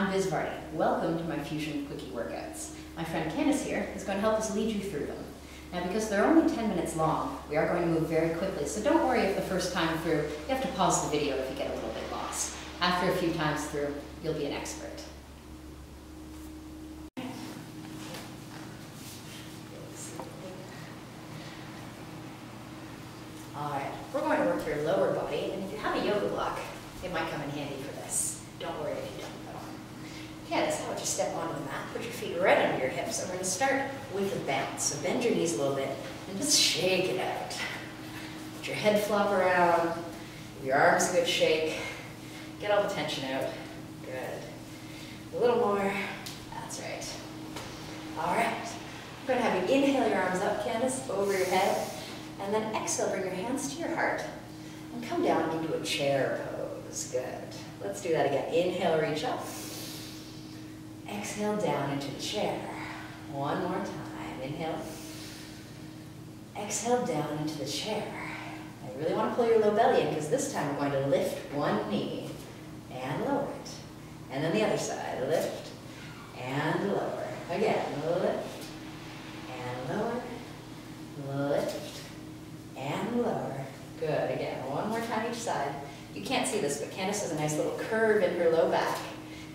I'm Bizz Varty. Welcome to my Fusion Quickie workouts. My friend Candice here is going to help us lead you through them. Now, because they're only 10 minutes long, we are going to move very quickly, so don't worry if the first time through you have to pause the video if you get a little bit lost. After a few times through, you'll be an expert. Alright, we're going to work your lower body, and if you have a yoga block, it might come in handy for this. Don't worry if you don't, though. Candice, how about you step onto the mat, put your feet right under your hips, and we're going to start with a bounce. So bend your knees a little bit, and just shake it out. Let your head flop around, give your arms a good shake, get all the tension out. Good. A little more. That's right. Alright, I'm going to have you inhale your arms up, Candice, over your head, and then exhale, bring your hands to your heart, and come down into a chair pose. Good. Let's do that again. Inhale, reach up. Exhale, down into the chair. One more time. Inhale. Exhale, down into the chair. I really want to pull your low belly in because this time we're going to lift one knee and lower it. And then the other side. Lift and lower. Again, lift and lower. Lift and lower. Good. Again, one more time each side. You can't see this, but Candice has a nice little curve in her low back.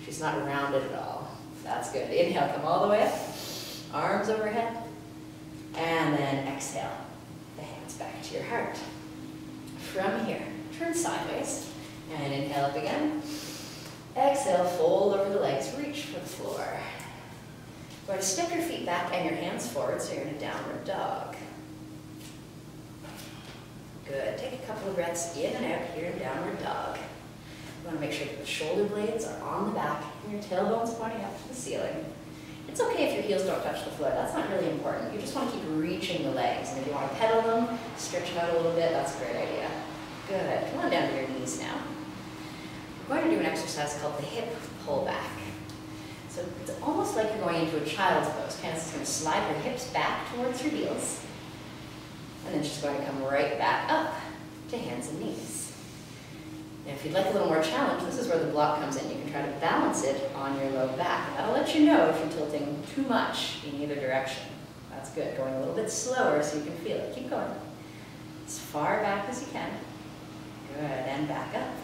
She's not rounded at all. That's good. Inhale, come all the way up. Arms overhead. And then exhale. The hands back to your heart. From here, turn sideways. And inhale up again. Exhale, fold over the legs. Reach for the floor. You're going to step your feet back and your hands forward, so you're in a downward dog. Good. Take a couple of breaths in and out here in downward dog. You want to make sure that the shoulder blades are on the back and your tailbone's pointing up to the ceiling. It's okay if your heels don't touch the floor. That's not really important. You just want to keep reaching the legs. And if you want to pedal them, stretch them out a little bit, that's a great idea. Good. Come on down to your knees now. We're going to do an exercise called the hip pull back. So it's almost like you're going into a child's pose. Candice is going to slide her hips back towards her heels. And then she's going to come right back up to hands and knees. Now, if you'd like a little more challenge, this is where the block comes in. You can try to balance it on your low back. And that'll let you know if you're tilting too much in either direction. That's good. Going a little bit slower so you can feel it. Keep going. As far back as you can. Good. And back up.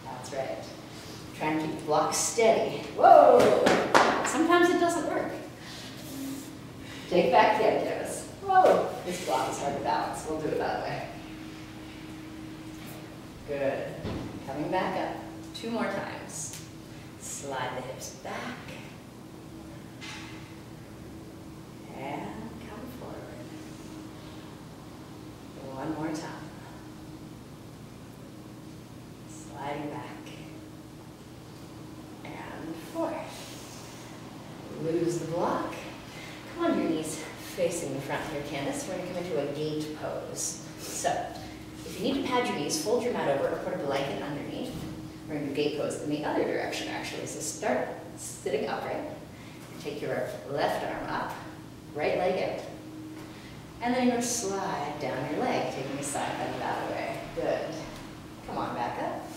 That's right. Try and keep the block steady. Whoa! Sometimes it doesn't work. Take back the edges. Whoa! This block is hard to balance. We'll do it that way. Good. Coming back up. 2 more times. Slide the hips back. And come forward. 1 more time. Sliding back. And forward. Lose the block. Come on your knees facing the front here, Candice. We're going to come into a gate pose. So, if you need to pad your knees, fold your mat over or put a blanket underneath. We're going to do gate pose in the other direction, actually. So start sitting upright. Take your left arm up, right leg out. And then you're going to slide down your leg, taking a side bend that way. Good. Come on, back up.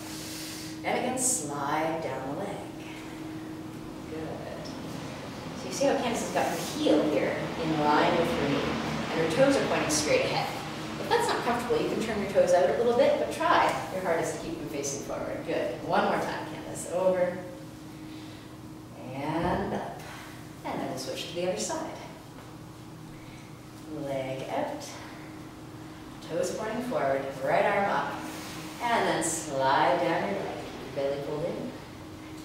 And again, slide down the leg. Good. So you see how Candice has got her heel here in line with her knee, and her toes are pointing straight ahead. If that's not comfortable, you can turn your toes out a little bit, but try your hardest to keep them facing forward. Good. 1 more time, Candice. Over. And up. And then we'll switch to the other side. Leg out. Toes pointing forward. Right arm up. And then slide down your leg. Keep your belly pulled in.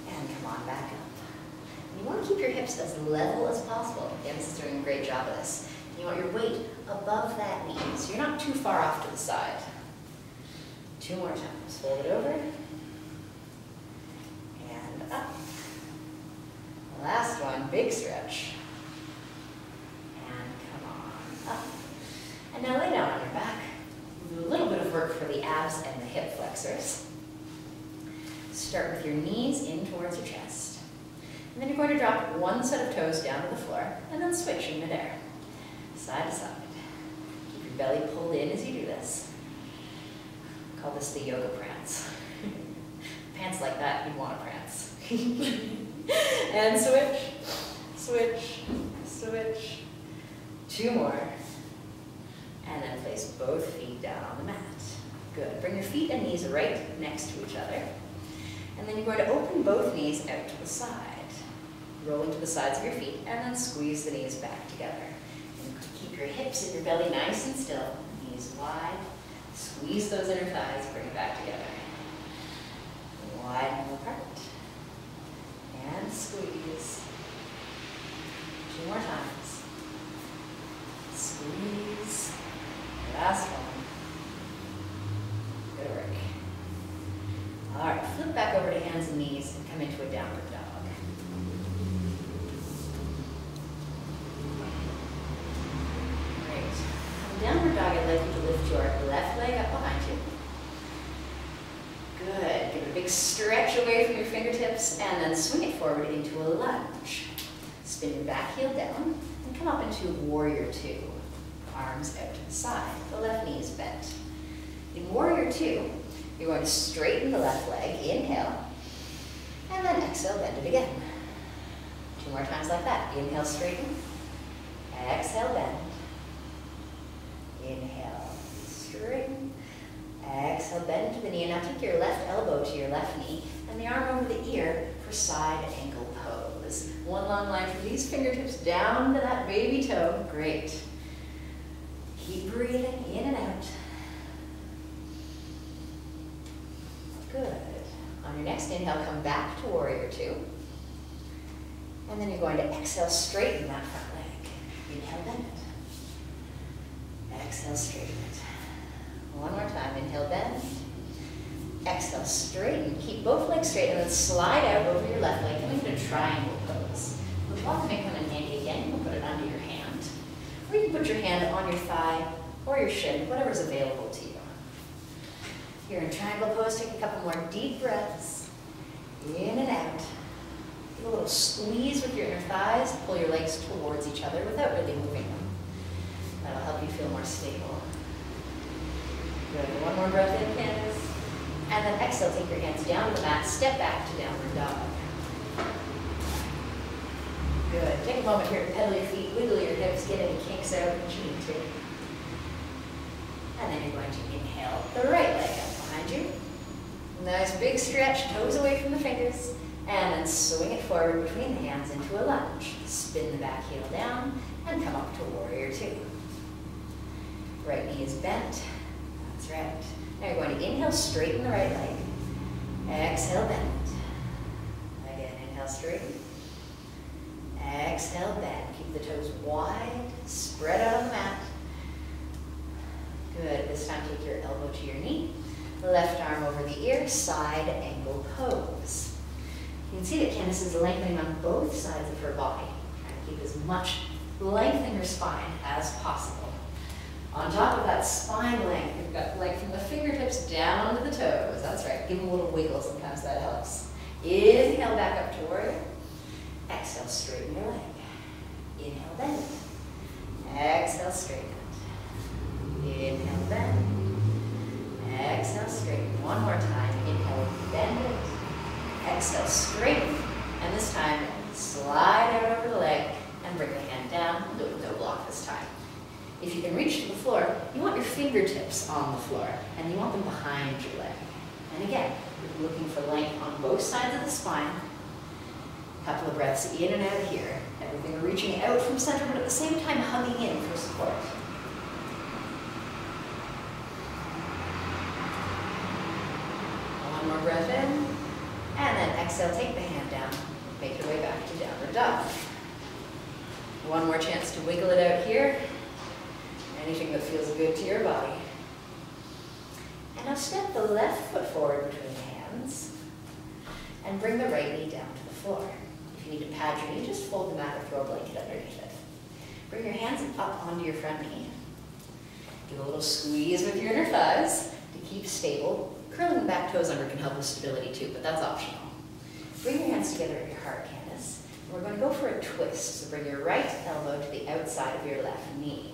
And come on back up. You want to keep your hips as level as possible. Candice is doing a great job of this. You want your weight above that knee, so you're not too far off to the side. 2 more times. Fold it over. And up. Last one, big stretch. And come on up. And now lay down on your back. We'll do a little bit of work for the abs and the hip flexors. Start with your knees in towards your chest. And then you're going to drop 1 set of toes down to the floor, and then switch in midair. Side to side. Keep your belly pulled in as you do this. call this the yoga prance. Pants like that, you'd want to prance. And switch, switch, switch. 2 more. And then place both feet down on the mat. Good. Bring your feet and knees right next to each other. And then you're going to open both knees out to the side. Roll into the sides of your feet and then squeeze the knees back together. And keep your hips and your belly nice and still. Knees wide. Squeeze those inner thighs, bring it back together. Widen them apart. And squeeze. 2 more times. Squeeze. Last one. Good work. All right, flip back over to hands and knees and come into a downward dog. Great. From downward dog, I'd like you to lift your left leg up behind you. Good. Give a big stretch away from your fingertips and then swing it forward into a lunge. Spin your back heel down and come up into Warrior 2. Arms out to the side. The left knee is bent. In Warrior 2, you're going to straighten the left leg. Inhale. And then exhale, bend it again. 2 more times like that. Inhale, straighten. Exhale, bend. Inhale, straighten. Exhale, bend to the knee. And now take your left elbow to your left knee and the arm over the ear for side ankle pose. 1 long line from these fingertips down to that baby toe. Great. Keep breathing in and out. Good. On your next inhale, come back to Warrior 2. And then you're going to exhale, straighten that front leg. Inhale, bend it. Exhale, straighten it. 1 more time. Inhale, bend. Exhale, straighten. Keep both legs straight and then slide out over your left leg, coming into triangle pose. The block may come in handy again. You can put it under your hand. Or you can put your hand on your thigh or your shin, whatever's available to you. Here in triangle pose, take a couple more deep breaths. In and out. Give a little squeeze with your inner thighs. Pull your legs towards each other without really moving them. That'll help you feel more stable. Good. 1 more breath in, Candice. And then exhale, take your hands down to the mat. Step back to downward dog. Good. Take a moment here to pedal your feet, wiggle your hips, get any kinks out if you need to. And then you're going to inhale the right leg up behind you. Nice big stretch, toes away from the fingers. And then swing it forward between the hands into a lunge. Spin the back heel down and come up to Warrior 2. Right knee is bent. That's right. Now you're going to inhale, straighten the right leg. Exhale, bend. Again, inhale, straighten. Exhale, bend. Keep the toes wide, spread out on the mat. Good. This time take your elbow to your knee. Left arm over the ear, side angle pose. You can see that Candice is lengthening on both sides of her body. Trying to keep as much length in your spine as possible. On top of that spine length, you've got length from the fingertips down to the toes. That's right. Give them a little wiggle. Sometimes that helps. Inhale back up to Warrior. Exhale, straighten your leg. Inhale, bend it. Exhale, straighten it. Inhale, bend. Exhale, straighten. 1 more time. Inhale, bend it. Exhale, straighten. And this time, slide out over the leg and bring the hand down. We'll do it with no block this time. If you can reach to the floor, you want your fingertips on the floor, and you want them behind your leg. And again, you're looking for length on both sides of the spine. A couple of breaths in and out of here. Everything reaching out from center, but at the same time hugging in for support. One more breath in, and then exhale, take the hand down. Make your way back to downward dog. One more chance to wiggle it out here. Anything that feels good to your body. And now step the left foot forward between the hands and bring the right knee down to the floor. If you need to pad your knee, just fold the mat or throw a blanket underneath it. Bring your hands up onto your front knee. Give a little squeeze with your inner thighs to keep stable. Curling the back toes under can help with stability too, but that's optional. Bring your hands together at your heart, Candice. And we're going to go for a twist. So bring your right elbow to the outside of your left knee.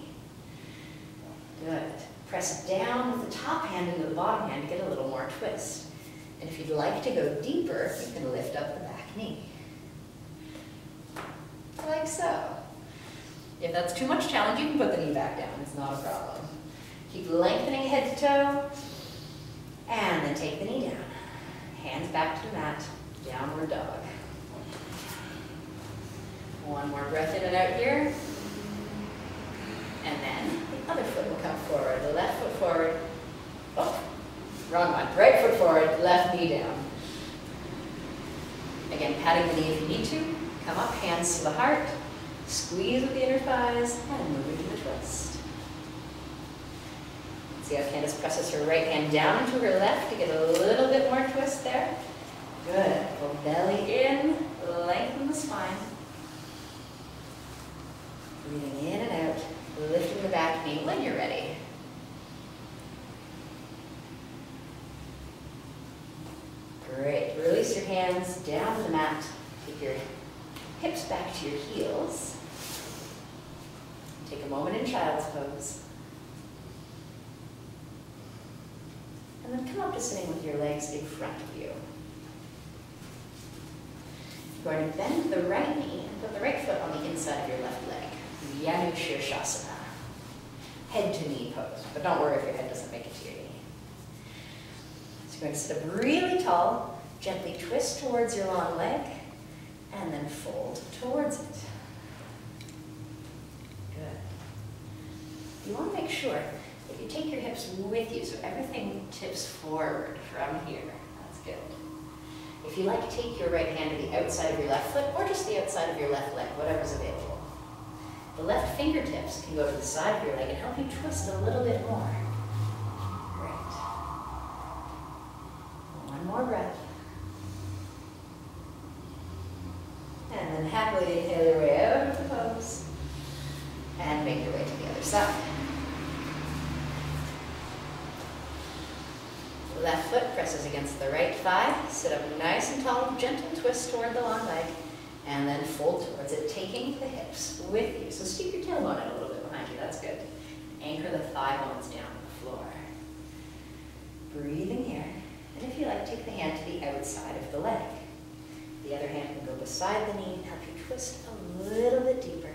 Good. Press down with the top hand into the bottom hand to get a little more twist. And if you'd like to go deeper, you can lift up the back knee. Like so. If that's too much challenge, you can put the knee back down. It's not a problem. Keep lengthening head to toe. And then take the knee down. Hands back to the mat. Downward dog. One more breath in and out here. And then the other foot will come forward. The left foot forward. Oh, wrong one. Right foot forward, left knee down. Again, patting the knee if you need to. Come up, hands to the heart. Squeeze with the inner thighs and move into the twist. See how Candice presses her right hand down into her left to get a little bit more twist there. Good. Pull belly in, lengthen the spine. Breathing in and out, lifting the back knee when you're ready. Great. Release your hands down to the mat. Take your hips back to your heels. Take a moment in child's pose. And then come up to sitting with your legs in front of you. You're going to bend the right knee and put the right foot on the inside of your left leg. Janu Shirshasana. Head to knee pose. But don't worry if your head doesn't make it to your knee. So you're going to sit up really tall, gently twist towards your long leg, and then fold towards it. Good. You want to make sure that you take your hips with you so everything tips forward from here. That's good. If you like, take your right hand to the outside of your left foot or just the outside of your left leg, whatever's available. The left fingertips can go to the side of your leg and help you twist a little bit more. Great. One more breath. And then happily inhale your way out of the pose and make your way to the other side. Left foot presses against the right thigh. Sit up nice and tall, gentle twist toward the long leg, and then fold towards it, taking the hips with you. So steep your tailbone out a little bit behind you, that's good. Anchor the thigh bones down to the floor. Breathing here, and if you like, take the hand to the outside of the leg. The other hand can go beside the knee and help you twist a little bit deeper.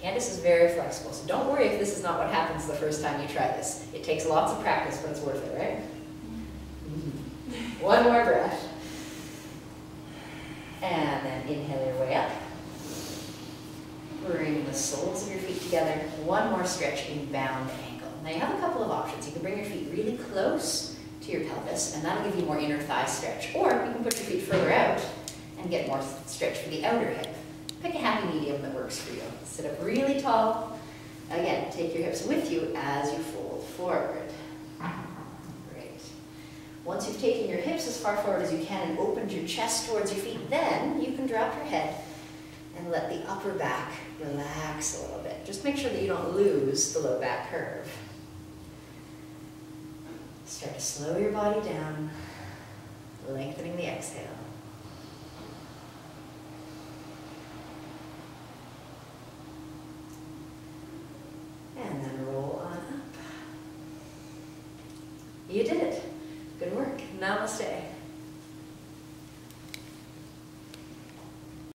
Candice is very flexible, so don't worry if this is not what happens the first time you try this. It takes lots of practice, but it's worth it, right? One more breath. And then inhale your way up. Bring the soles of your feet together. One more stretch in bound ankle. Now you have a couple of options. You can bring your feet really close to your pelvis, and that'll give you more inner thigh stretch. Or you can put your feet further out and get more stretch for the outer hip. Pick a happy medium that works for you. Sit up really tall. Again, take your hips with you as you fold forward. Great. Once you've taken your hips as far forward as you can and opened your chest towards your feet, then you can drop your head and let the upper back relax a little bit. Just make sure that you don't lose the low back curve. Start to slow your body down, lengthening the exhale. And then roll on up. You did it. Good work. Namaste.